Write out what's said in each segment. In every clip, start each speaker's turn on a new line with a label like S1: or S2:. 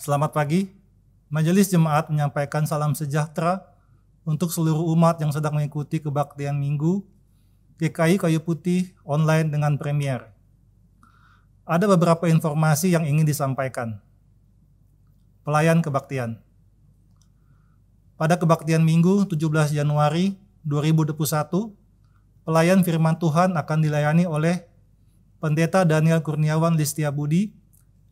S1: Selamat pagi. Majelis Jemaat menyampaikan salam sejahtera untuk seluruh umat yang sedang mengikuti kebaktian Minggu GKI Kayu Putih online dengan Premier. Ada beberapa informasi yang ingin disampaikan. Pelayan kebaktian. Pada kebaktian Minggu 17 Januari 2021, pelayan firman Tuhan akan dilayani oleh Pendeta Daniel Kurniawan Listiabudi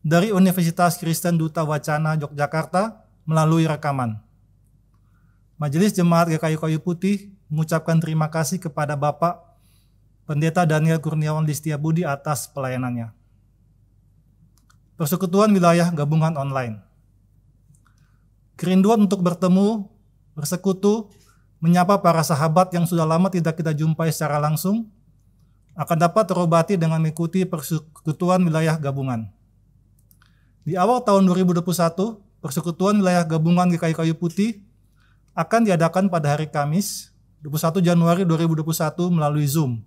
S1: dari Universitas Kristen Duta Wacana Yogyakarta melalui rekaman. Majelis Jemaat GKI Kayu Putih mengucapkan terima kasih kepada Bapak Pendeta Daniel Kurniawan Listiabudi atas pelayanannya. Persekutuan Wilayah Gabungan Online. Kerinduan untuk bertemu, bersekutu, menyapa para sahabat yang sudah lama tidak kita jumpai secara langsung akan dapat terobati dengan mengikuti Persekutuan Wilayah Gabungan. Di awal tahun 2021, Persekutuan Wilayah Gabungan GKI Kayu Putih akan diadakan pada hari Kamis, 21 Januari 2021 melalui Zoom.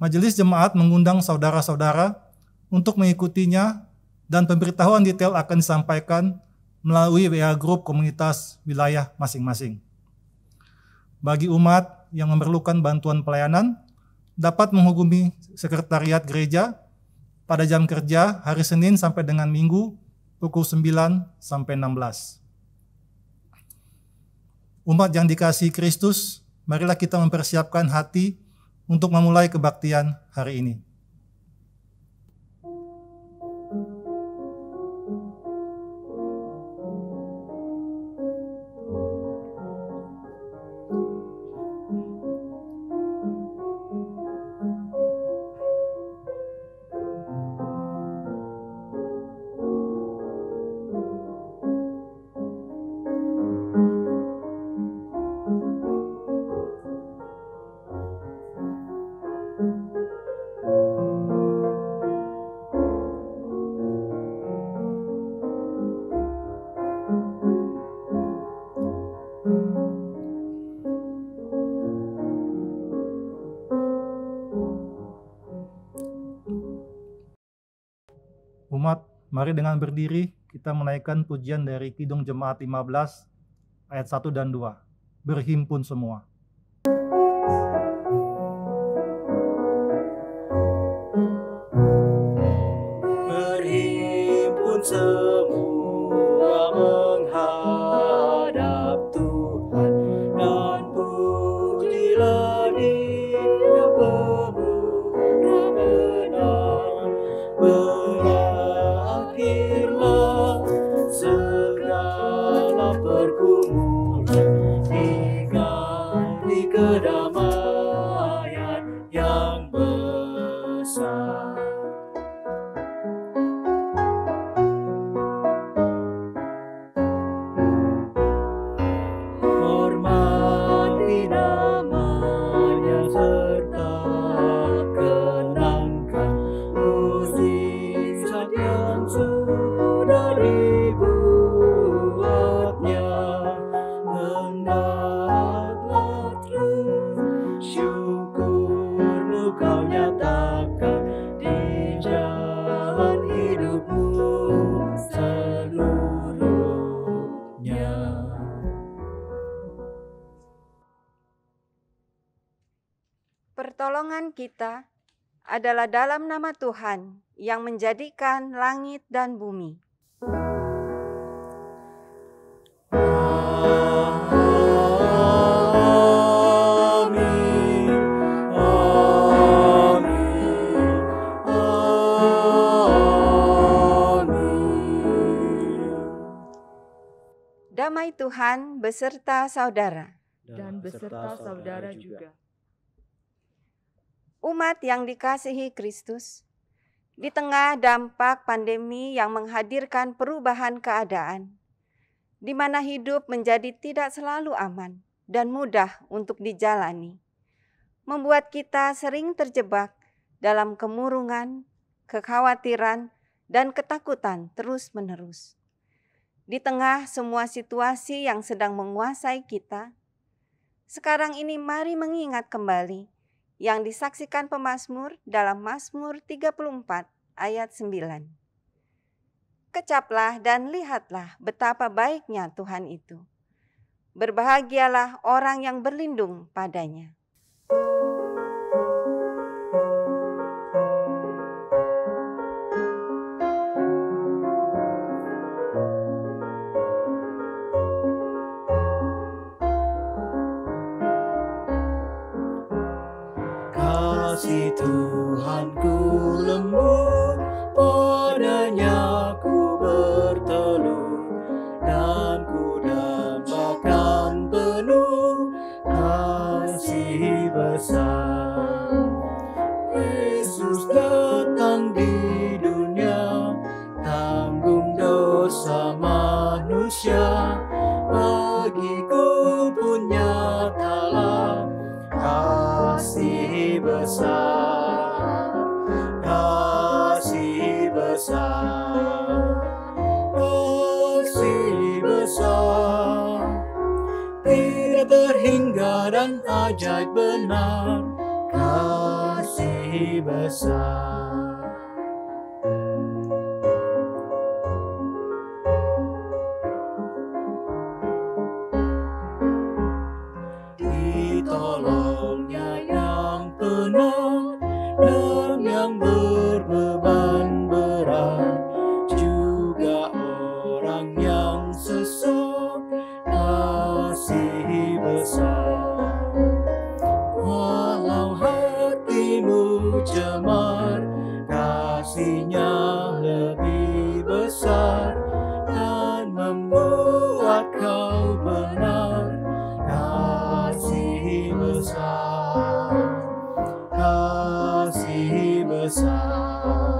S1: Majelis Jemaat mengundang saudara-saudara untuk mengikutinya dan pemberitahuan detail akan disampaikan melalui WA Group komunitas wilayah masing-masing. Bagi umat yang memerlukan bantuan pelayanan, dapat menghubungi Sekretariat Gereja pada jam kerja hari Senin sampai dengan Minggu pukul 9 sampai 16. Umat yang dikasihi Kristus, marilah kita mempersiapkan hati untuk memulai kebaktian hari ini. Umat, mari dengan berdiri kita menaikkan pujian dari Kidung Jemaat 15 ayat 1 dan 2. Berhimpun semua.
S2: Berhimpun semua menghadap Tuhan, dan pujilah Dia pemurah benar. Berakhirlah segala pergumulan, diganti kedamaian yang besar. Hormati namanya serta kenangkan mukjizat yang sudah dibuatnya. Hendaklah terus syukurmu kau nyatakan di jalan hidupmu seluruhnya.
S3: Pertolongan kita adalah dalam nama Tuhan yang menjadikan langit dan bumi.
S2: Amin, amin, amin.
S3: Damai Tuhan beserta saudara.
S4: Dan beserta saudara juga.
S3: Umat yang dikasihi Kristus, di tengah dampak pandemi yang menghadirkan perubahan keadaan, di mana hidup menjadi tidak selalu aman dan mudah untuk dijalani, membuat kita sering terjebak dalam kemurungan, kekhawatiran, dan ketakutan terus-menerus. Di tengah semua situasi yang sedang menguasai kita, sekarang ini mari mengingat kembali yang disaksikan pemazmur dalam Mazmur 34 ayat 9. Kecaplah dan lihatlah betapa baiknya Tuhan itu. Berbahagialah orang yang berlindung padanya.
S2: Kasih Tuhanku lembut, padanya ku bertelur, dan ku dapatkan penuh kasih besar. Yesus datang di dunia, tanggung dosa manusia, bagiku pun nyatalah kasih besar, kasih besar, kasih besar, tidak terhingga dan ajaib benar, kasih besar. Ditolongnya yang penat dan yang berbeban berat, juga orang yang sesat, kasih besar. Walau hatimu cemar, kasih-Nya lebih besar dan membuat kau benar, kasih besar, kasih besar.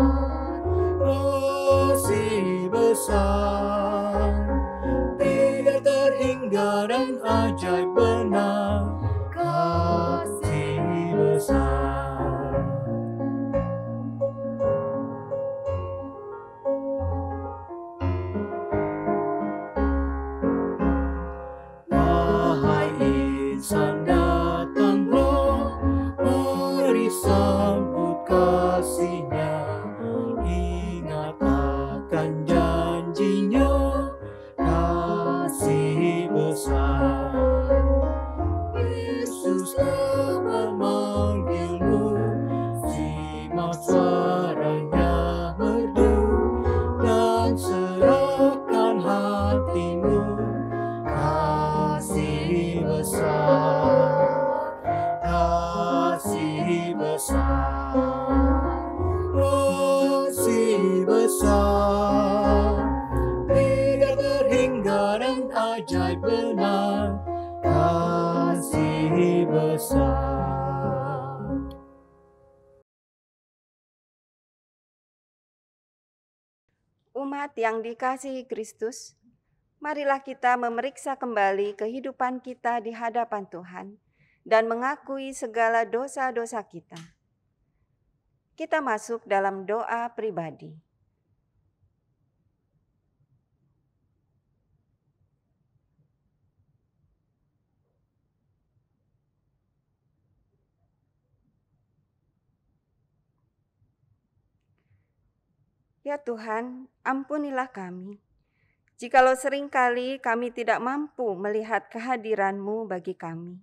S2: besar.
S3: Umat yang dikasihi Kristus, marilah kita memeriksa kembali kehidupan kita di hadapan Tuhan dan mengakui segala dosa-dosa kita. Kita masuk dalam doa pribadi. Ya Tuhan, ampunilah kami, jikalau seringkali kami tidak mampu melihat kehadiran-Mu bagi kami.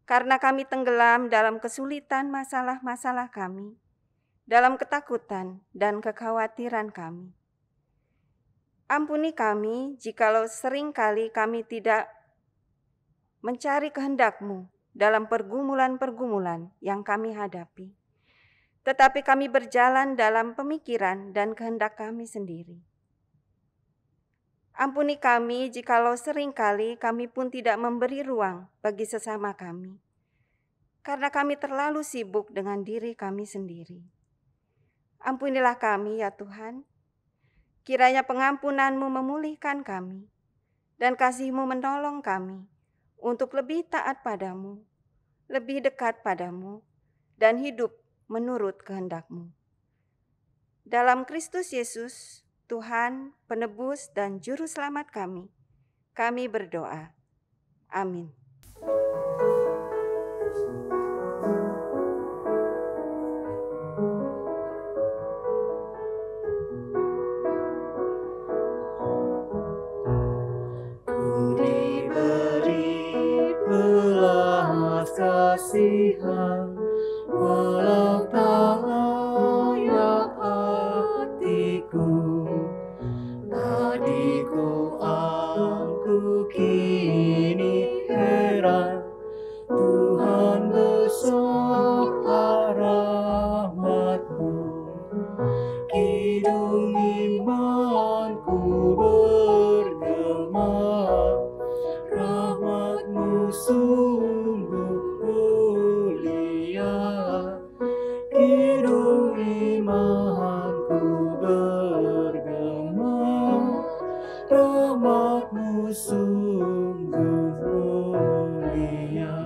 S3: Karena kami tenggelam dalam kesulitan masalah-masalah kami, dalam ketakutan dan kekhawatiran kami. Ampuni kami jikalau seringkali kami tidak mencari kehendak-Mu dalam pergumulan-pergumulan yang kami hadapi. Tetapi kami berjalan dalam pemikiran dan kehendak kami sendiri. Ampuni kami jikalau seringkali kami pun tidak memberi ruang bagi sesama kami, karena kami terlalu sibuk dengan diri kami sendiri. Ampunilah kami ya Tuhan, kiranya pengampunan-Mu memulihkan kami, dan kasih-Mu menolong kami untuk lebih taat padamu, lebih dekat padamu, dan hidup menurut kehendak-Mu. Dalam Kristus Yesus, Tuhan, penebus dan juru selamat kami berdoa. Amin.
S2: Ku diberi belas kasihan, walau tak layak hatiku, tadiku aku kini heran, Tuhan besar rahmat-Mu, kidung imanku bergema, rahmat-Mu sungguh mulia, kidung imanku bergema, rahmat-Mu sungguh mulia.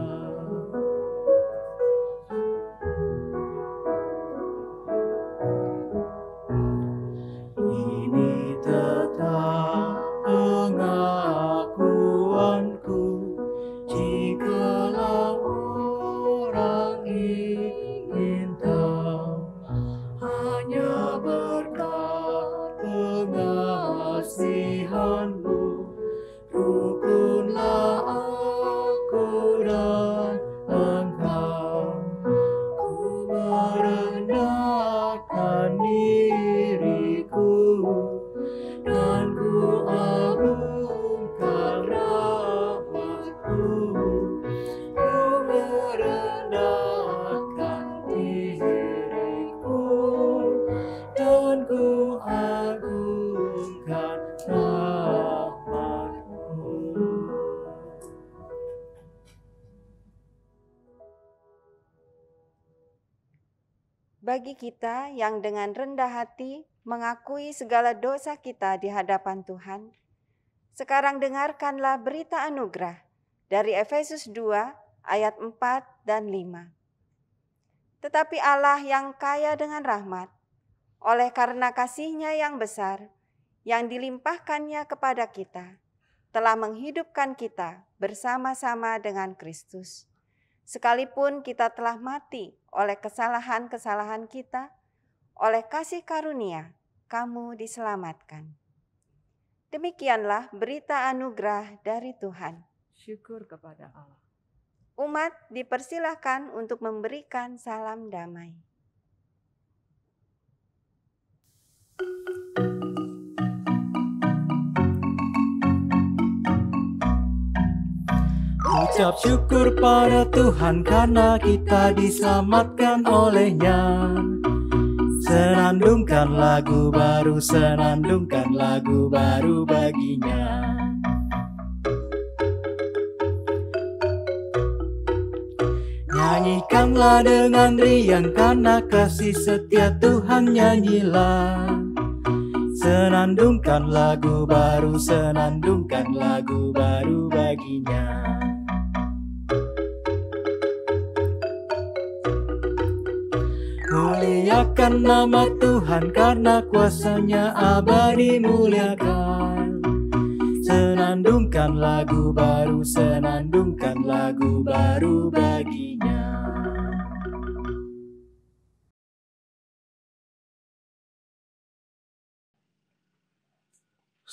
S2: Ini tetap pengakuanku, jikalau orang ingin tahu, hanya berkat pengasihan-Mu, rukunlah aku dan Engkau. Ku merendahkan diriku, dan ku agungkan rahmat-Mu. Ku merendahkan diriku, dan ku agungkan rahmat-Mu.
S3: Bagi kita yang dengan rendah hati mengakui segala dosa kita di hadapan Tuhan, sekarang dengarkanlah berita anugerah dari Efesus 2 ayat 4 dan 5. Tetapi Allah yang kaya dengan rahmat, oleh karena kasih-Nya yang besar, yang dilimpahkannya kepada kita, telah menghidupkan kita bersama-sama dengan Kristus. Sekalipun kita telah mati oleh kesalahan-kesalahan kita, oleh kasih karunia kamu diselamatkan. Demikianlah berita anugerah dari Tuhan.
S4: Syukur kepada Allah.
S3: Umat dipersilahkan untuk memberikan salam damai.
S2: Ucap syukur pada Tuhan karena kita diselamatkan oleh-Nya. Senandungkan lagu baru, senandungkan lagu baru baginya. Nyanyikanlah dengan riang karena kasih setia Tuhan, nyanyilah. Senandungkan lagu baru, senandungkan lagu baru baginya. Muliakan nama Tuhan karena kuasanya abadi, muliakan. Senandungkan lagu baru, senandungkan lagu baru baginya.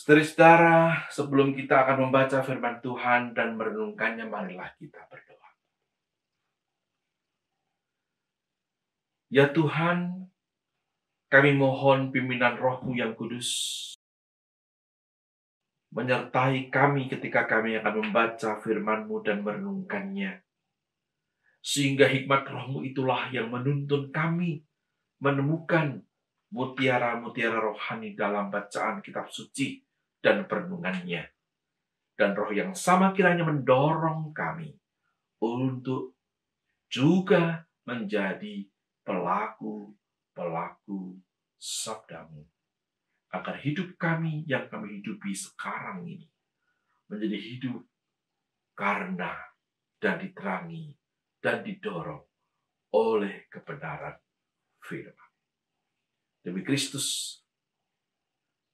S5: Saudara-saudara, sebelum kita akan membaca firman Tuhan dan merenungkannya, marilah kita berdoa. Ya Tuhan, kami mohon pimpinan Roh-Mu yang kudus menyertai kami ketika kami akan membaca firman-Mu dan merenungkannya. Sehingga hikmat Roh-Mu itulah yang menuntun kami menemukan mutiara-mutiara rohani dalam bacaan kitab suci dan perenungannya. Dan Roh yang sama kiranya mendorong kami untuk juga menjadi pelaku-pelaku sabda-Mu. Agar hidup kami yang kami hidupi sekarang ini menjadi hidup karena dan diterangi dan didorong oleh kebenaran firman. Demi Kristus,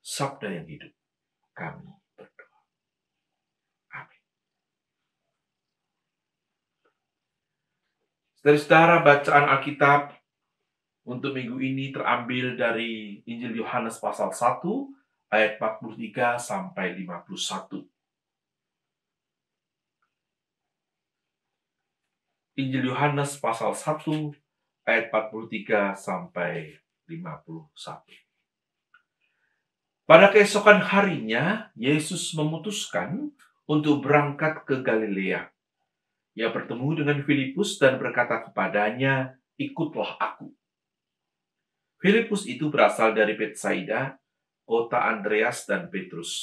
S5: sabda yang hidup, kami berdoa. Amin. Saudara-saudara, bacaan Alkitab untuk minggu ini terambil dari Injil Yohanes pasal 1 ayat 43 sampai 51. Injil Yohanes pasal 1 ayat 43 sampai 51. Pada keesokan harinya, Yesus memutuskan untuk berangkat ke Galilea. Ia bertemu dengan Filipus dan berkata kepadanya, "Ikutlah aku." Filipus itu berasal dari Betsaida, kota Andreas dan Petrus.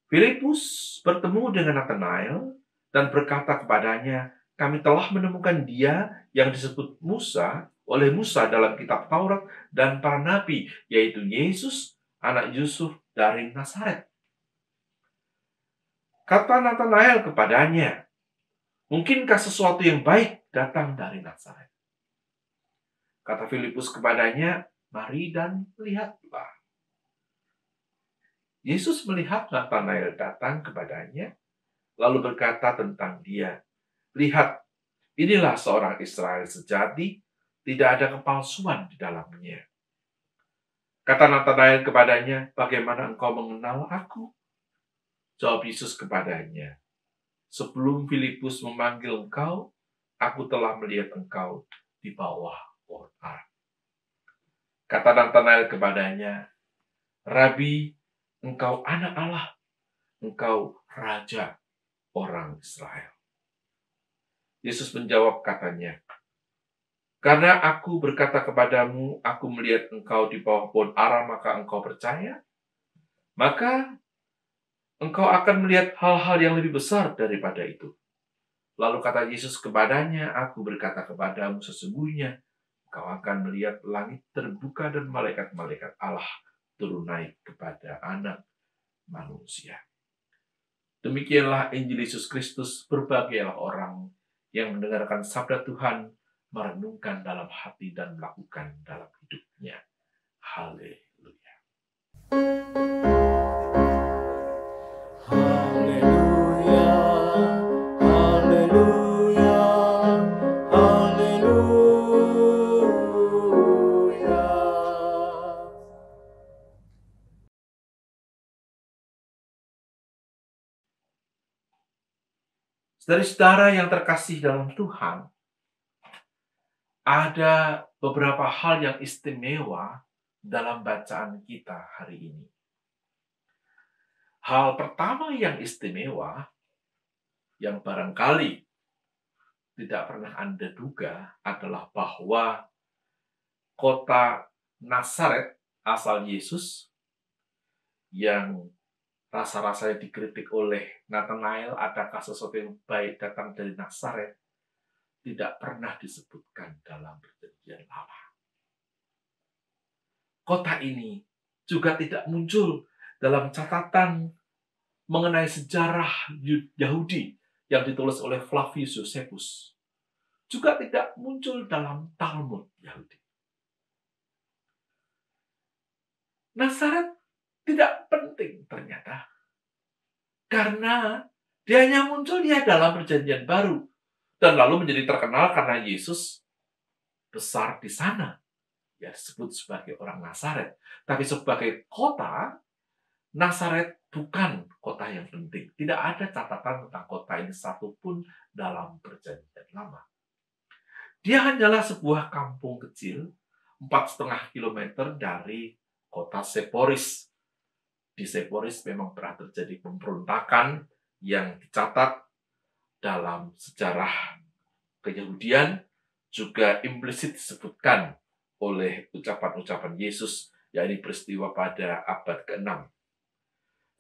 S5: Filipus bertemu dengan Nathanael dan berkata kepadanya, "Kami telah menemukan Dia yang disebut oleh Musa dalam kitab Taurat dan para nabi, yaitu Yesus, anak Yusuf dari Nazaret." Kata Nathanael kepadanya, "Mungkinkah sesuatu yang baik datang dari Nazaret?" Kata Filipus kepadanya, "Mari dan lihatlah." Yesus melihat Nathanael datang kepadanya, lalu berkata tentang dia, "Lihat, inilah seorang Israel sejati, tidak ada kepalsuan di dalamnya." Kata Nathanael kepadanya, "Bagaimana engkau mengenal aku?" Jawab Yesus kepadanya, "Sebelum Filipus memanggil engkau, aku telah melihat engkau di bawah pohon ara." Kata Nathanael kepadanya, "Rabi, engkau anak Allah, engkau raja orang Israel." Yesus menjawab katanya, "Karena aku berkata kepadamu, aku melihat engkau di bawah pohon ara, maka engkau percaya? Maka engkau akan melihat hal-hal yang lebih besar daripada itu." Lalu kata Yesus kepadanya, "Aku berkata kepadamu, sesungguhnya engkau akan melihat langit terbuka dan malaikat-malaikat Allah turun naik kepada Anak Manusia." Demikianlah Injil Yesus Kristus. Berbahagialah orang yang mendengarkan sabda Tuhan, merenungkan dalam hati dan melakukan dalam hidupnya. Haleluya.
S2: Haleluya, haleluya, haleluya.
S5: Saudara-saudara yang terkasih dalam Tuhan, ada beberapa hal yang istimewa dalam bacaan kita hari ini. Hal pertama yang istimewa, yang barangkali tidak pernah Anda duga, adalah bahwa kota Nazaret asal Yesus, yang rasa-rasanya dikritik oleh Nathanael, adakah sesuatu yang baik datang dari Nazaret? tidak pernah disebutkan dalam Perjanjian Lama. Kota ini juga tidak muncul dalam catatan mengenai sejarah Yahudi yang ditulis oleh Flavius Josephus. Juga tidak muncul dalam Talmud Yahudi. Nazaret tidak penting ternyata. Karena dia hanya muncul dalam Perjanjian Baru. Dan lalu menjadi terkenal karena Yesus besar di sana. Ya, disebut sebagai orang Nazaret. Tapi sebagai kota, Nazaret bukan kota yang penting. Tidak ada catatan tentang kota ini satupun dalam Perjanjian Lama. Dia hanyalah sebuah kampung kecil, 4,5 kilometer dari kota Seporis. Di Seporis memang pernah terjadi pemberontakan yang dicatat dalam sejarah Keyahudian, juga implisit disebutkan oleh ucapan-ucapan Yesus, yakni peristiwa pada abad ke-6.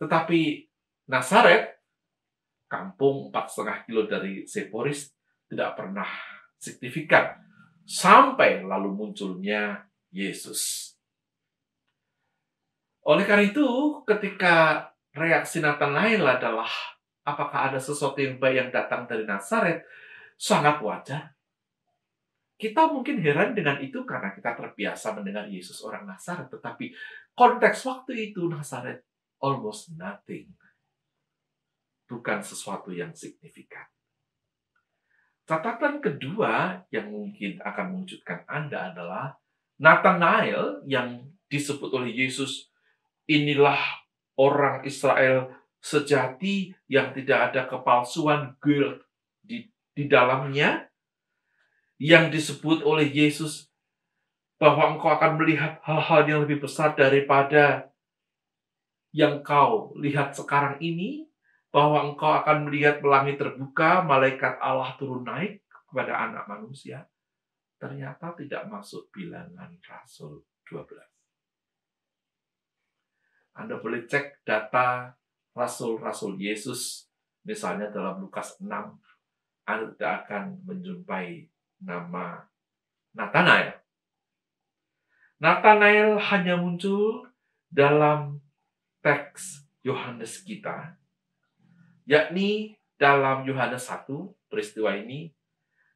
S5: Tetapi Nazaret, kampung 4,5 kilo dari Seporis, tidak pernah signifikan sampai lalu munculnya Yesus. Oleh karena itu, ketika reaksi Nathanael adalah apakah ada sesuatu yang baik yang datang dari Nazaret, sangat wajar. Kita mungkin heran dengan itu karena kita terbiasa mendengar Yesus orang Nazaret, tetapi konteks waktu itu Nazaret almost nothing. Bukan sesuatu yang signifikan. Catatan kedua yang mungkin akan mengejutkan Anda adalah Nathanael yang disebut oleh Yesus, inilah orang Israel sejati yang tidak ada kepalsuan guilt di dalamnya, yang disebut oleh Yesus bahwa engkau akan melihat hal-hal yang lebih besar daripada yang kau lihat sekarang ini, bahwa engkau akan melihat langit terbuka, malaikat Allah turun naik kepada anak manusia, ternyata tidak masuk bilangan Rasul 12. Anda boleh cek data Rasul-Rasul Yesus, misalnya dalam Lukas 6, Anda tidak akan menjumpai nama Nathanael. Nathanael hanya muncul dalam teks Yohanes kita, yakni dalam Yohanes 1, peristiwa ini,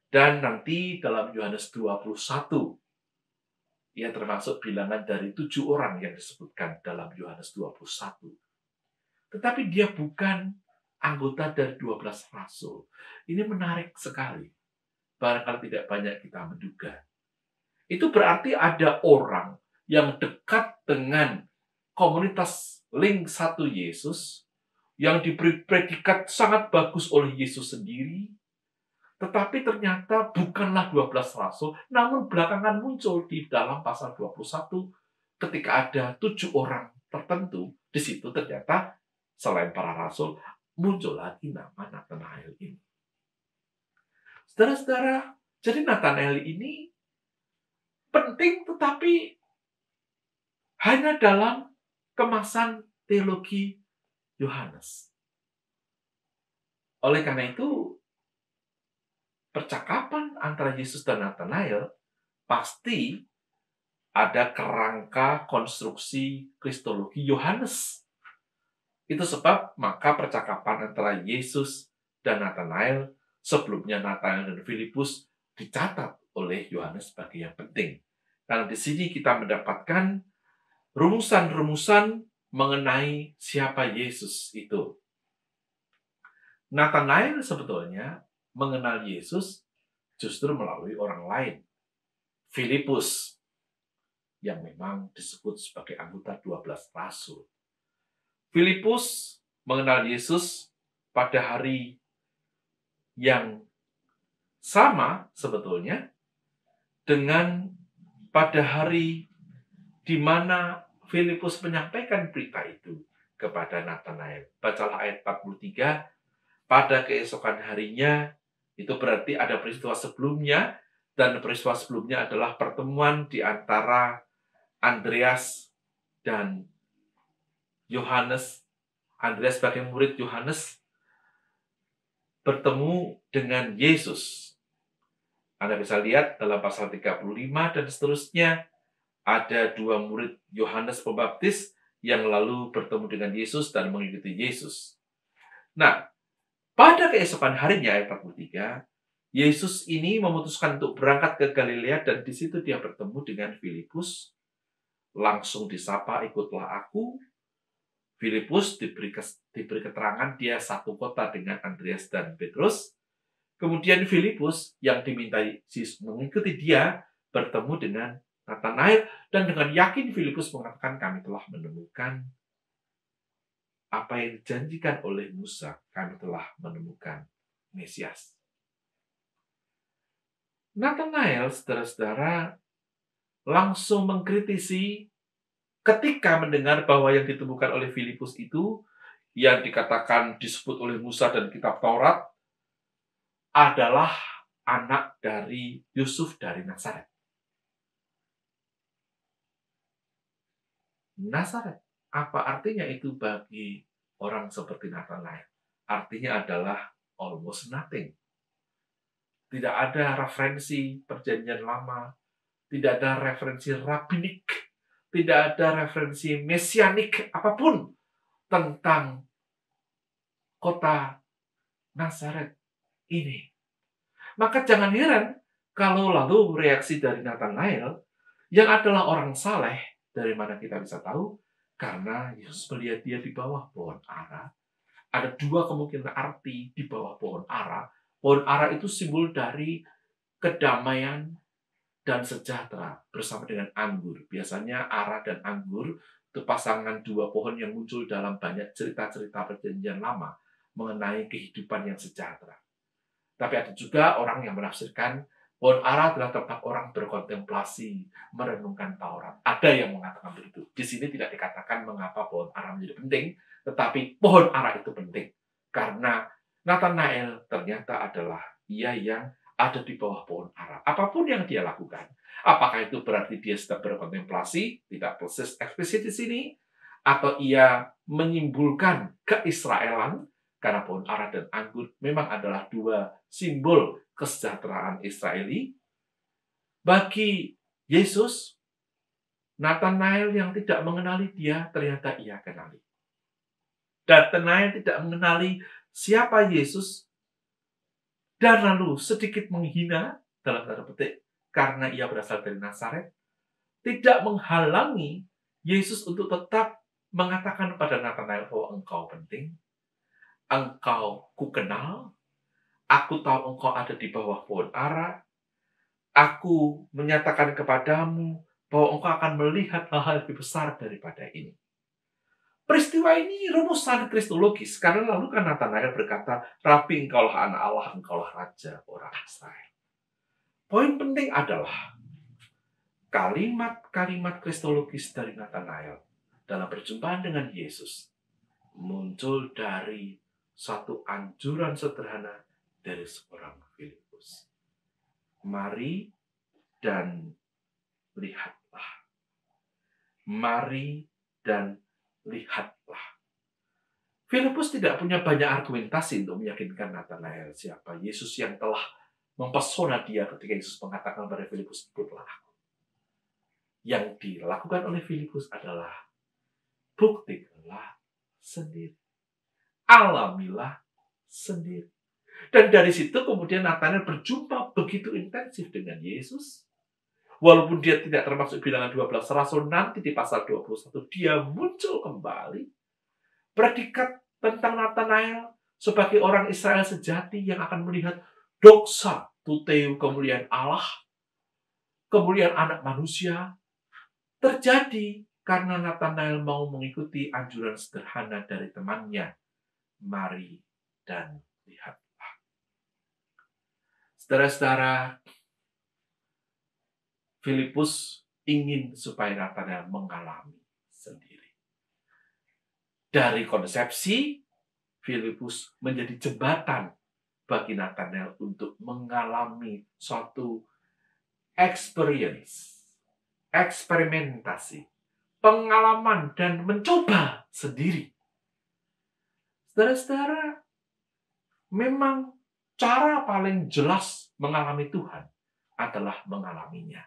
S5: dan nanti dalam Yohanes 21. Ia termasuk bilangan dari 7 orang yang disebutkan dalam Yohanes 21. Tetapi dia bukan anggota dari 12 rasul. Ini menarik sekali. Barangkali tidak banyak kita menduga. Itu berarti ada orang yang dekat dengan komunitas link 1 Yesus, yang diberi predikat sangat bagus oleh Yesus sendiri, tetapi ternyata bukanlah 12 rasul, namun belakangan muncul di dalam pasal 21 ketika ada 7 orang tertentu. Di situ ternyata selain para rasul, muncul lagi nama Nathanael ini. Saudara-saudara, jadi Nathanael ini penting tetapi hanya dalam kemasan teologi Yohanes. Oleh karena itu, percakapan antara Yesus dan Nathanael pasti ada kerangka konstruksi kristologi Yohanes. Itu sebab maka percakapan antara Yesus dan Nathanael, sebelumnya Nathanael dan Filipus, dicatat oleh Yohanes sebagai yang penting. Karena di sini kita mendapatkan rumusan-rumusan mengenai siapa Yesus itu. Nathanael sebetulnya mengenal Yesus justru melalui orang lain. Filipus, yang memang disebut sebagai anggota 12 rasul. Filipus mengenal Yesus pada hari yang sama sebetulnya dengan pada hari di mana Filipus menyampaikan berita itu kepada Nathanael. Bacalah ayat 43, pada keesokan harinya, itu berarti ada peristiwa sebelumnya, dan peristiwa sebelumnya adalah pertemuan di antara Andreas dan Yohanes. Andreas sebagai murid Yohanes bertemu dengan Yesus. Anda bisa lihat dalam pasal 35 dan seterusnya, ada 2 murid Yohanes Pembaptis yang lalu bertemu dengan Yesus dan mengikuti Yesus. Nah, pada keesokan harinya, ayat 43, Yesus ini memutuskan untuk berangkat ke Galilea dan di situ dia bertemu dengan Filipus. Langsung disapa, ikutlah aku. Filipus diberi keterangan dia satu kota dengan Andreas dan Petrus. Kemudian Filipus yang dimintai Yesus mengikuti dia bertemu dengan Nathanael dan dengan yakin Filipus mengatakan, kami telah menemukan apa yang dijanjikan oleh Musa, kami telah menemukan Mesias. Nathanael, saudara-saudara, langsung mengkritisi ketika mendengar bahwa yang ditemukan oleh Filipus itu, yang dikatakan disebut oleh Musa dan kitab Taurat, adalah anak dari Yusuf dari Nazaret. Nazaret, apa artinya itu bagi orang seperti Nathanael? Artinya adalah almost nothing. Tidak ada referensi perjanjian lama, tidak ada referensi rabbinik, tidak ada referensi mesianik apapun tentang kota Nazaret ini. Maka jangan heran kalau lalu reaksi dari Nathanael yang adalah orang saleh, dari mana kita bisa tahu? Karena Yesus melihat dia di bawah pohon ara. Ada 2 kemungkinan arti di bawah pohon ara. Pohon ara itu simbol dari kedamaian dan sejahtera bersama dengan anggur. Biasanya ara dan anggur itu pasangan 2 pohon yang muncul dalam banyak cerita-cerita perjanjian lama mengenai kehidupan yang sejahtera. Tapi ada juga orang yang menafsirkan pohon ara adalah tempat orang berkontemplasi, merenungkan Taurat. Ada yang mengatakan begitu. Di sini tidak dikatakan mengapa pohon ara menjadi penting, tetapi pohon ara itu penting. Karena Nathanael ternyata adalah ia yang ada di bawah pohon ara. Apapun yang dia lakukan, apakah itu berarti dia sedang berkontemplasi, tidak persis eksplisit di sini, atau ia menyimpulkan keisraelan, karena pohon ara dan anggur memang adalah 2 simbol kesejahteraan Israeli. Bagi Yesus, Nathanael yang tidak mengenali dia, ternyata ia kenali. Nathanael tidak mengenali siapa Yesus, dan lalu sedikit menghina, dalam tanda petik, karena ia berasal dari Nazaret, tidak menghalangi Yesus untuk tetap mengatakan pada Nathanael bahwa engkau penting, engkau kukenal, aku tahu engkau ada di bawah pohon ara, aku menyatakan kepadamu bahwa engkau akan melihat hal-hal lebih besar daripada ini. Peristiwa ini rumusan kristologis, karena lalu kan Nathanael berkata, Rabi, engkaulah anak Allah, engkaulah raja orang Israel. Poin penting adalah kalimat-kalimat kristologis dari Nathanael dalam perjumpaan dengan Yesus muncul dari satu anjuran sederhana dari seorang Filipus. Mari dan lihatlah. Mari dan lihatlah. Filipus tidak punya banyak argumentasi untuk meyakinkan Nathanael siapa Yesus yang telah mempesona dia ketika Yesus mengatakan kepada Filipus, ikutlah aku. Yang dilakukan oleh Filipus adalah buktikanlah sendiri. Alamilah sendiri. Dan dari situ kemudian Nathanael berjumpa begitu intensif dengan Yesus. Walaupun dia tidak termasuk bilangan 12 rasul, nanti di pasal 21 dia muncul kembali. Predikat tentang Nathanael sebagai orang Israel sejati yang akan melihat doxa tuteu, kemuliaan Allah, kemuliaan anak manusia, terjadi karena Nathanael mau mengikuti anjuran sederhana dari temannya. Mari dan lihatlah. Saudara-saudara, Filipus ingin supaya Nathanael mengalami sendiri. Dari konsepsi, Filipus menjadi jembatan bagi Nathanael untuk mengalami suatu experience, eksperimentasi, pengalaman, dan mencoba sendiri. Saudara-saudara, memang cara paling jelas mengalami Tuhan adalah mengalaminya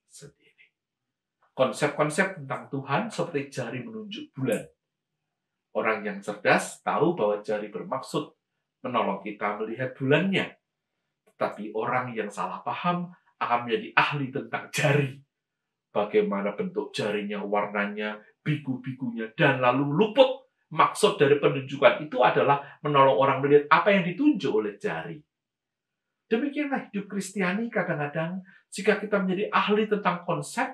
S5: sendiri. Konsep-konsep tentang Tuhan seperti jari menunjuk bulan. Orang yang cerdas tahu bahwa jari bermaksud menolong kita melihat bulannya. Tetapi orang yang salah paham akan menjadi ahli tentang jari. Bagaimana bentuk jarinya, warnanya, bigu-bigunya, dan lalu luput. Maksud dari penunjukan itu adalah menolong orang melihat apa yang ditunjuk oleh jari. Demikianlah hidup Kristiani kadang-kadang jika kita menjadi ahli tentang konsep,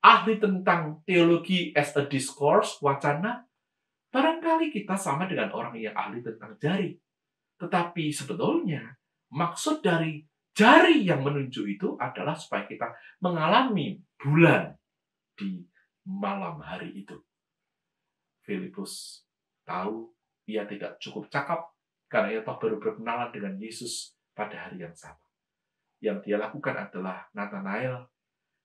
S5: ahli tentang teologi as a discourse, wacana, barangkali kita sama dengan orang yang ahli tentang jari. Tetapi sebetulnya maksud dari jari yang menunjuk itu adalah supaya kita mengalami bulan di malam hari itu. Filipus tahu ia tidak cukup cakap karena ia toh baru berkenalan dengan Yesus pada hari yang sama. Yang dia lakukan adalah, Nathanael,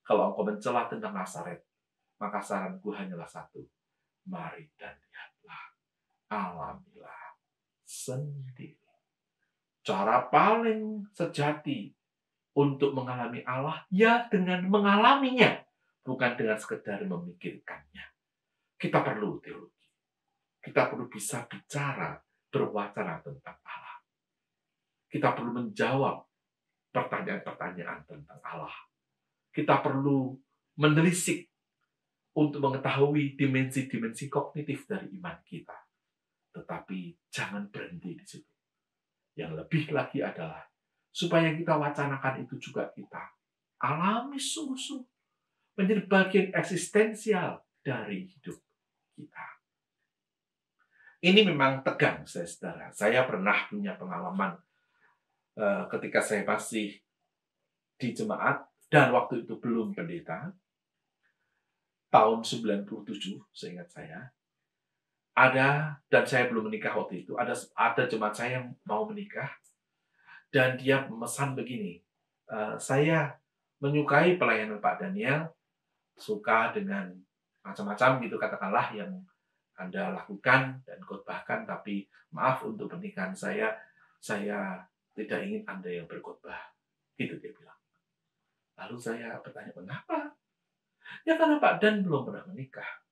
S5: kalau engkau mencela tentang Nazaret, maka saranku hanyalah satu. Mari dan lihatlah, alamilah sendiri. Cara paling sejati untuk mengalami Allah, ya dengan mengalaminya, bukan dengan sekedar memikirkannya. Kita perlu teologi. Kita perlu bisa bicara, berwacana tentang Allah. Kita perlu menjawab pertanyaan-pertanyaan tentang Allah. Kita perlu menelisik untuk mengetahui dimensi-dimensi kognitif dari iman kita. Tetapi jangan berhenti di situ. Yang lebih lagi adalah supaya kita wacanakan itu juga kita alami sungguh-sungguh menjadi bagian eksistensial dari hidup kita. Ini memang tegang, saudara. Saya pernah punya pengalaman ketika saya masih di jemaat dan waktu itu belum pendeta. Tahun 97, seingat saya. Ada, dan saya belum menikah waktu itu, ada jemaat saya yang mau menikah, dan dia memesan begini, saya menyukai pelayanan Pak Daniel, suka dengan macam-macam gitu katakanlah yang Anda lakukan dan khotbahkan, tapi maaf untuk pernikahan saya tidak ingin Anda yang berkhotbah. Gitu dia bilang. Lalu saya bertanya, kenapa? Ya karena Pak Dan belum pernah menikah.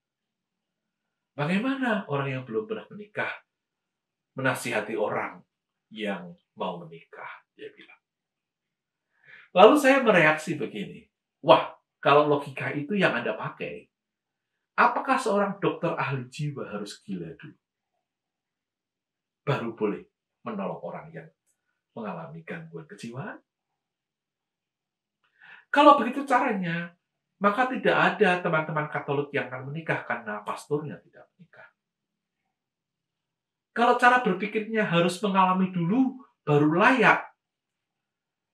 S5: Bagaimana orang yang belum pernah menikah menasihati orang yang mau menikah, dia bilang. Lalu saya mereaksi begini, wah, kalau logika itu yang Anda pakai, apakah seorang dokter ahli jiwa harus gila dulu? Baru boleh menolong orang yang mengalami gangguan kejiwaan? Kalau begitu caranya, maka tidak ada teman-teman Katolik yang akan menikah karena pastornya tidak menikah. Kalau cara berpikirnya harus mengalami dulu, baru layak.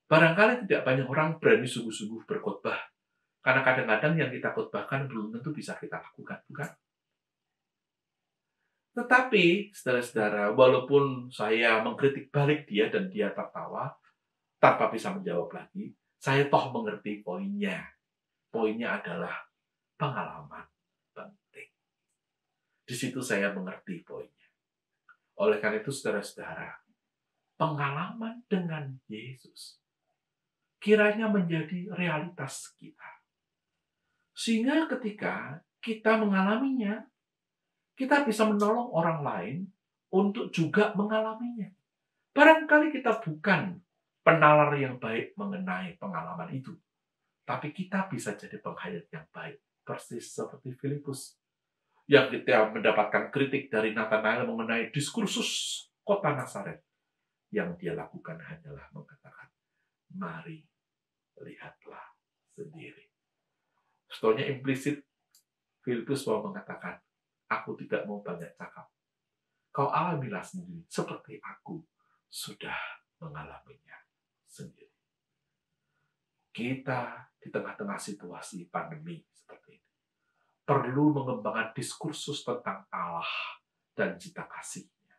S5: Barangkali tidak banyak orang berani sungguh-sungguh berkhotbah. Karena kadang-kadang yang kita khotbahkan belum tentu bisa kita lakukan, bukan? Tetapi, saudara-saudara, walaupun saya mengkritik balik dia dan dia tertawa, tanpa bisa menjawab lagi, saya toh mengerti poinnya. Poinnya adalah pengalaman penting. Di situ saya mengerti poinnya. Oleh karena itu, saudara-saudara, pengalaman dengan Yesus kiranya menjadi realitas kita. Sehingga ketika kita mengalaminya, kita bisa menolong orang lain untuk juga mengalaminya. Barangkali kita bukan penalar yang baik mengenai pengalaman itu, tapi kita bisa jadi penghayat yang baik. Persis seperti Filipus. Yang kita mendapatkan kritik dari Nathanael mengenai diskursus kota Nazaret. Yang dia lakukan hanyalah mengatakan, mari lihatlah sendiri. Sebetulnya implisit Filipus mau mengatakan, aku tidak mau banyak cakap. Kau alamilah sendiri seperti aku sudah mengalaminya sendiri. Kita di tengah-tengah situasi pandemi seperti ini perlu mengembangkan diskursus tentang Allah dan cita kasih-Nya.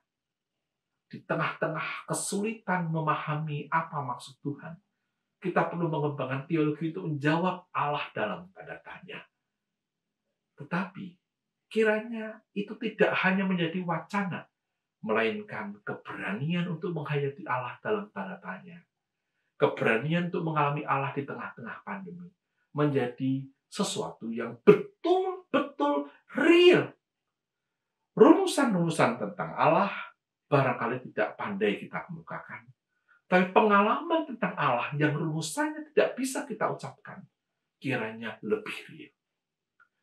S5: Di tengah-tengah kesulitan memahami apa maksud Tuhan, kita perlu mengembangkan teologi untuk menjawab Allah dalam tanda tanya. Tetapi kiranya itu tidak hanya menjadi wacana, melainkan keberanian untuk menghayati Allah dalam tanda tanya. keberanian untuk mengalami Allah di tengah-tengah pandemi menjadi sesuatu yang betul-betul real. Rumusan-rumusan tentang Allah barangkali tidak pandai kita kemukakan, tapi pengalaman tentang Allah yang rumusannya tidak bisa kita ucapkan, kiranya lebih real.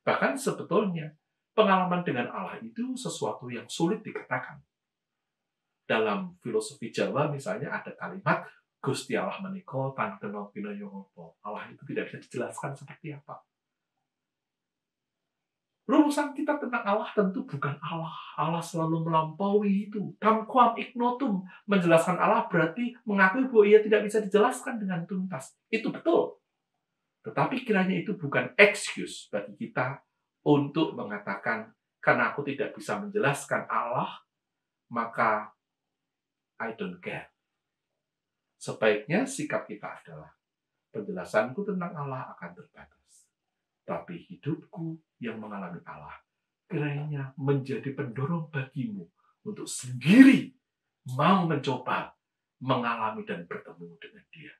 S5: Bahkan sebetulnya, pengalaman dengan Allah itu sesuatu yang sulit dikatakan. Dalam filosofi Jawa misalnya ada kalimat, Gusti Allah menika tanteno pinaya ngapa. Allah itu tidak bisa dijelaskan seperti apa. Rumusan kita tentang Allah tentu bukan Allah. Allah selalu melampaui itu. Tamquam ignotum. Menjelaskan Allah berarti mengakui bahwa ia tidak bisa dijelaskan dengan tuntas. Itu betul. Tetapi kiranya itu bukan excuse bagi kita untuk mengatakan, karena aku tidak bisa menjelaskan Allah, maka I don't care. Sebaiknya sikap kita adalah, penjelasanku tentang Allah akan terbatas. Tapi hidupku yang mengalami Allah, kiranya menjadi pendorong bagimu untuk sendiri mau mencoba mengalami dan bertemu dengan Dia.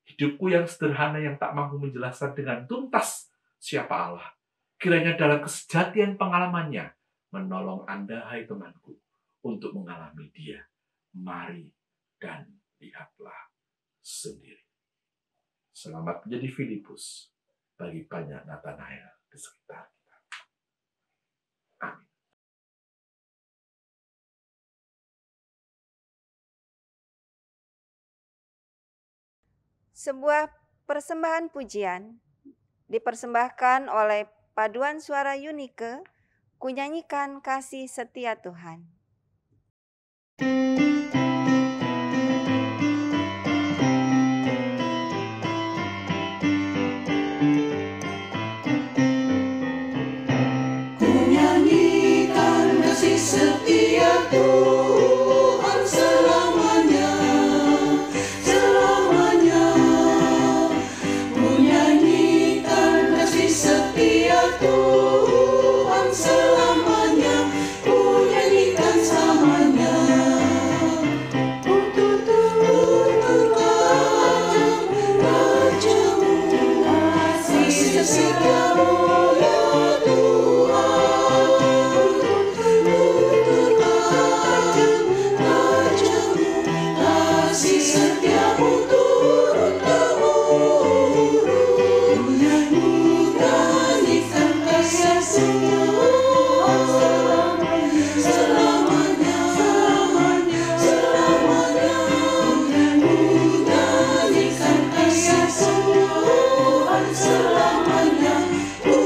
S5: Hidupku yang sederhana yang tak mampu menjelaskan dengan tuntas siapa Allah, kiranya dalam kesejatian pengalamannya menolong Anda, hai temanku, untuk mengalami Dia. Mari dan lihatlah sendiri. Selamat menjadi Filipus bagi banyak Nathanael di sekitar kita. Amin.
S3: Sebuah persembahan pujian dipersembahkan oleh paduan suara Unike, kunyanyikan kasih setia Tuhan.
S6: Kunyanyikan kasih setia Tuhan selamanya, selamanya. Kunyanyikan kasih setia Tuhan selamanya, kunyanyikan selamanya. Untuk rajamu, kasih setiamu ya Tuhan. Kasih setiamu turun-temurun, nyanyikan kasih Tuhan selamanya, selamanya, selamanya. Nyanyikan kasih Tuhan selamanya,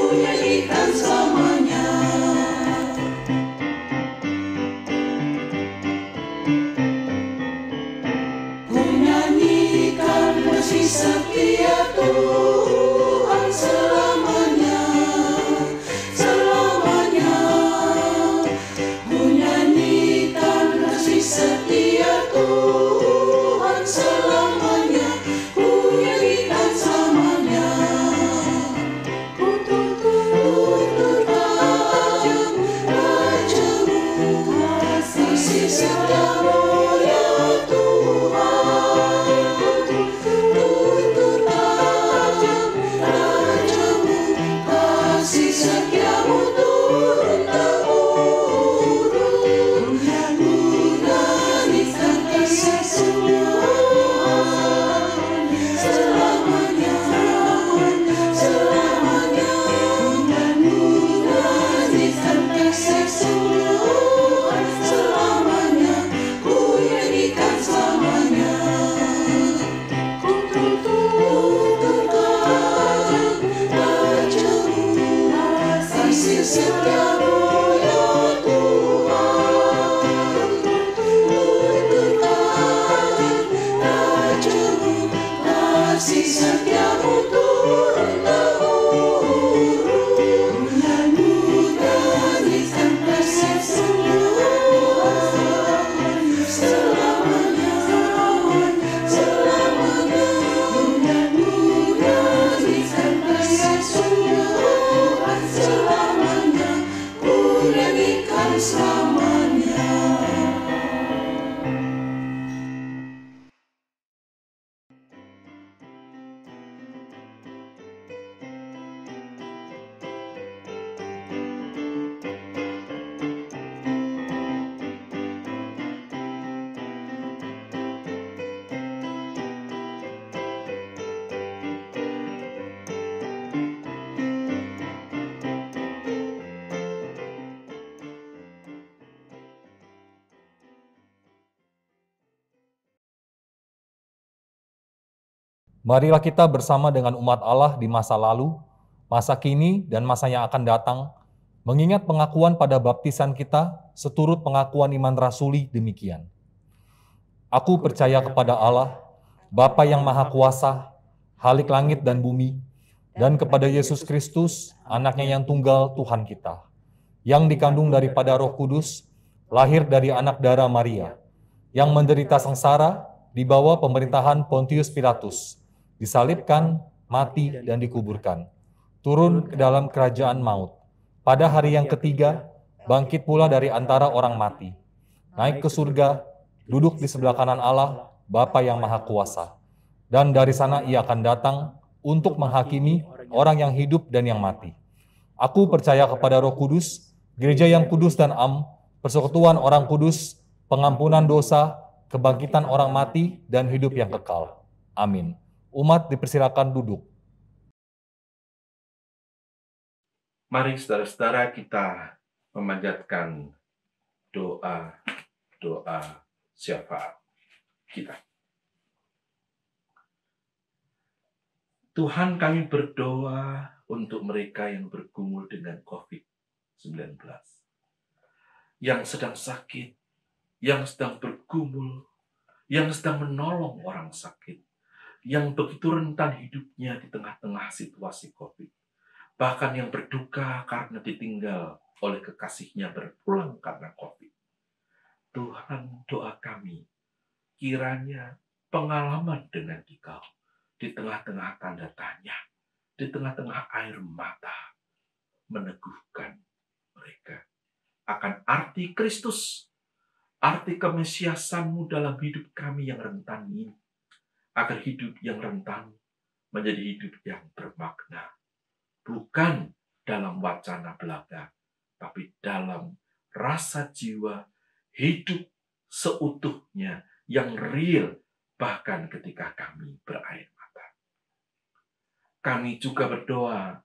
S6: nyanyikan selamanya. Menyanyikan kasih setia Tuhan selamanya, selamanya. Menyanyikan kasih setia Tuhan selamanya, menyanyikan selamanya. Untuk rajamu, kasih setiamu ya Tuhan. Untuk
S7: Marilah kita bersama dengan umat Allah di masa lalu, masa kini, dan masa yang akan datang, mengingat pengakuan pada baptisan kita seturut pengakuan iman rasuli demikian. Aku percaya kepada Allah, Bapa yang Maha Kuasa, Khalik langit dan bumi, dan kepada Yesus Kristus, anaknya yang tunggal Tuhan kita, yang dikandung daripada Roh Kudus, lahir dari anak darah Maria, yang menderita sengsara di bawah pemerintahan Pontius Pilatus, disalibkan, mati, dan dikuburkan, turun ke dalam kerajaan maut. Pada hari yang ketiga, bangkit pula dari antara orang mati, naik ke surga, duduk di sebelah kanan Allah, Bapa yang Maha Kuasa. Dan dari sana ia akan datang untuk menghakimi orang yang hidup dan yang mati. Aku percaya kepada Roh Kudus, gereja yang kudus dan persekutuan orang kudus, pengampunan dosa, kebangkitan orang mati, dan hidup yang kekal. Amin. Umat dipersilakan duduk.
S5: Mari saudara-saudara kita memanjatkan doa syafaat kita. Tuhan, kami berdoa untuk mereka yang bergumul dengan COVID-19, yang sedang sakit, yang sedang bergumul, yang sedang menolong orang sakit, yang begitu rentan hidupnya di tengah-tengah situasi COVID. Bahkan yang berduka karena ditinggal oleh kekasihnya berpulang karena COVID. Tuhan, doa kami, kiranya pengalaman dengan Engkau di tengah-tengah tanda tanya, di tengah-tengah air mata, meneguhkan mereka akan arti Kristus, arti kemesiasan-Mu dalam hidup kami yang rentan ini, agar hidup yang rentan menjadi hidup yang bermakna. Bukan dalam wacana belaka, tapi dalam rasa jiwa hidup seutuhnya yang real, bahkan ketika kami berair mata. Kami juga berdoa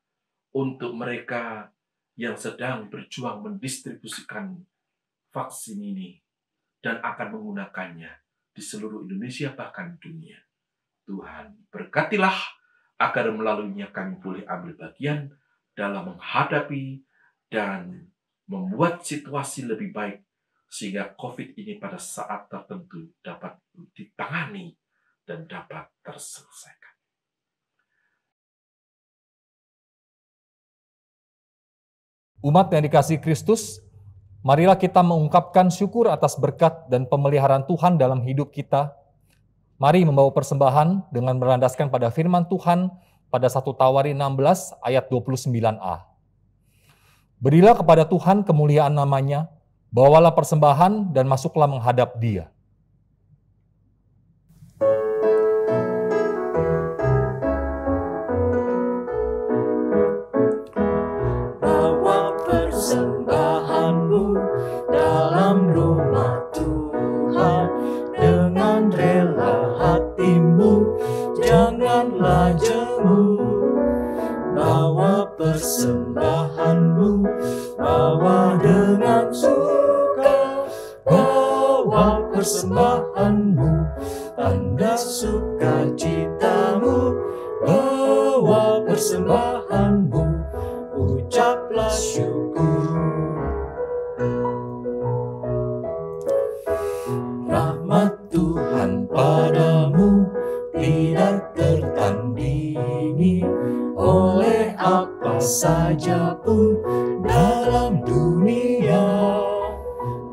S5: untuk mereka yang sedang berjuang mendistribusikan vaksin ini dan akan menggunakannya di seluruh Indonesia bahkan dunia. Tuhan, berkatilah agar melaluinya kami boleh ambil bagian dalam menghadapi dan membuat situasi lebih baik, sehingga COVID ini pada saat tertentu dapat ditangani dan dapat terselesaikan.
S7: Umat yang dikasihi Kristus, marilah kita mengungkapkan syukur atas berkat dan pemeliharaan Tuhan dalam hidup kita. Mari membawa persembahan dengan berlandaskan pada firman Tuhan pada 1 Tawari 16 ayat 29a. Berilah kepada Tuhan kemuliaan namanya, bawalah persembahan dan masuklah menghadap Dia.
S2: Bawa persembahanmu dalam rumah Tuhan dengan rela hatimu, janganlah jemu. Bawa persembahanmu, bawa dengan suka. Bawa persembahanmu, tanda sukacitamu. Bawa persembahanmu, ucaplah syukur. Rahmat Tuhan padamu tidak tertandingi oleh apa saja pun dalam dunia.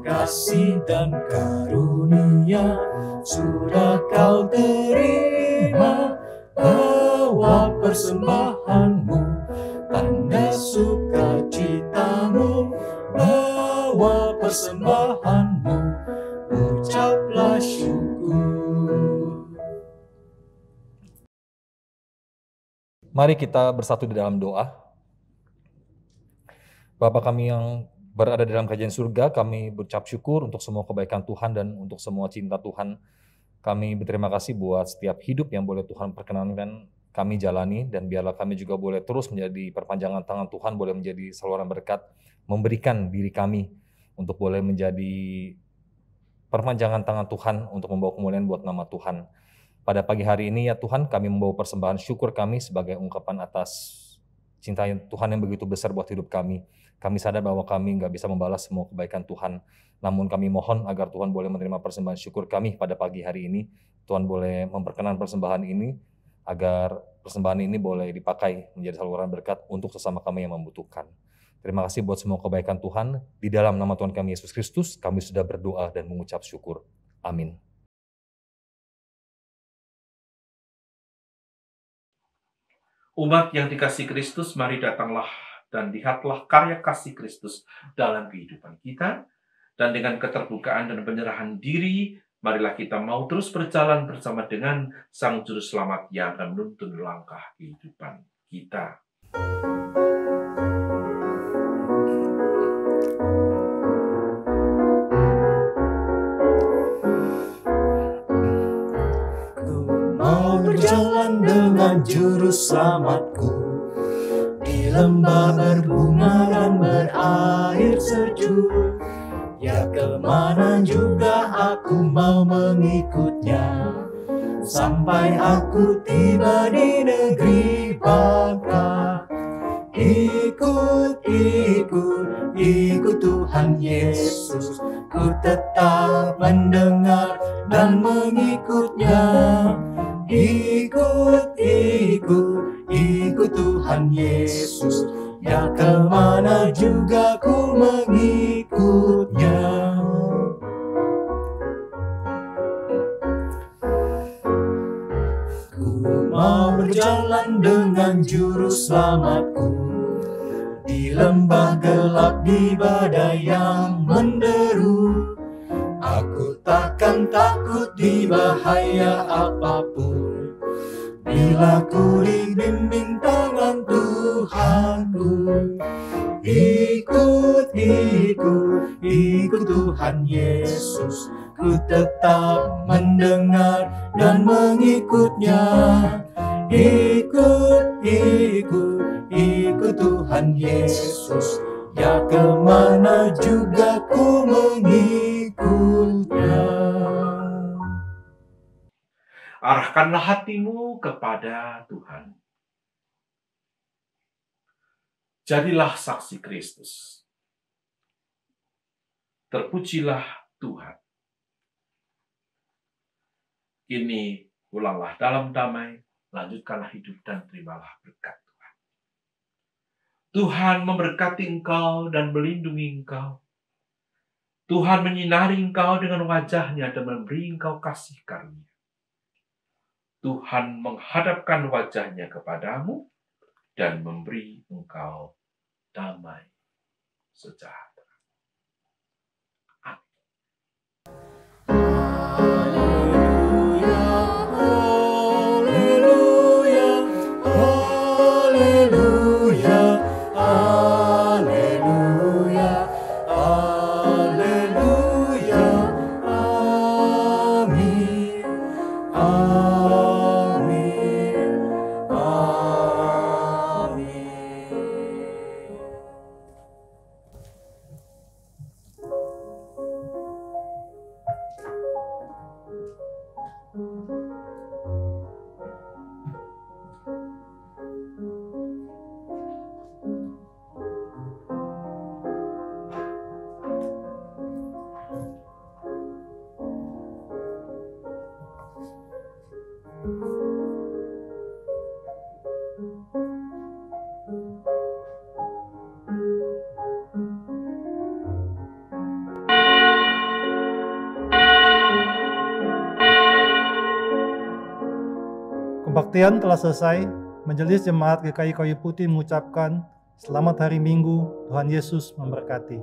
S2: Kasih dan karunia sudah kau terima. Bawa persembahanmu, tanda sukacitamu. Bawa persembahanmu, ucaplah syukur.
S7: Mari kita bersatu di dalam doa. Bapa kami yang berada di dalam kerajaan surga, kami berucap syukur untuk semua kebaikan Tuhan dan untuk semua cinta Tuhan. Kami berterima kasih buat setiap hidup yang boleh Tuhan perkenankan kami jalani, dan biarlah kami juga boleh terus menjadi perpanjangan tangan Tuhan, boleh menjadi saluran berkat, memberikan diri kami untuk boleh menjadi perpanjangan tangan Tuhan untuk membawa kemuliaan buat nama Tuhan. Pada pagi hari ini ya Tuhan, kami membawa persembahan syukur kami sebagai ungkapan atas cinta Tuhan yang begitu besar buat hidup kami. Kami sadar bahwa kami nggak bisa membalas semua kebaikan Tuhan. Namun kami mohon agar Tuhan boleh menerima persembahan syukur kami pada pagi hari ini. Tuhan boleh memperkenan persembahan ini, agar persembahan ini boleh dipakai menjadi saluran berkat untuk sesama kami yang membutuhkan. Terima kasih buat semua kebaikan Tuhan. Di dalam nama Tuhan kami Yesus Kristus, kami sudah berdoa dan mengucap syukur. Amin.
S5: Umat yang dikasihi Kristus, mari datanglah dan lihatlah karya kasih Kristus dalam kehidupan kita. Dan dengan keterbukaan dan penyerahan diri, marilah kita mau terus berjalan bersama dengan Sang Juru Selamat yang akan menuntun langkah kehidupan kita.
S2: Mau berjalan dengan juru selamatku di lembah berbunga dan berair sejuk. Ya kemana juga aku mau mengikutnya, sampai aku tiba di negeri Baka. Ikut, ikut, ikut Tuhan Yesus, ku tetap mendengar dan mengikutnya. Ikut, ikut, ikut Tuhan Yesus, ya kemana juga ku mengikutnya. Ku mau berjalan dengan juru selamatku di lembah gelap, di badai yang menderu. Aku takkan takut di bahaya apapun, bila ku dibimbing tangan Tuhanku. Ikut, ikut, ikut Tuhan Yesus, ku tetap mendengar dan mengikutnya. Ikut, ikut, ikut Tuhan Yesus, ya kemana juga ku mengikutnya.
S5: Arahkanlah hatimu kepada Tuhan. Jadilah saksi Kristus. Terpujilah Tuhan. Kini pulanglah dalam damai, lanjutkanlah hidup dan terimalah berkat Tuhan. Tuhan memberkati engkau dan melindungi engkau. Tuhan menyinari engkau dengan wajah-Nya dan memberi engkau kasih karunia. Tuhan menghadapkan wajah-Nya kepadamu dan memberi engkau damai sejahtera.
S1: Kebaktian telah selesai. Majelis Jemaat GKI Kayu Putih mengucapkan selamat hari Minggu, Tuhan Yesus memberkati.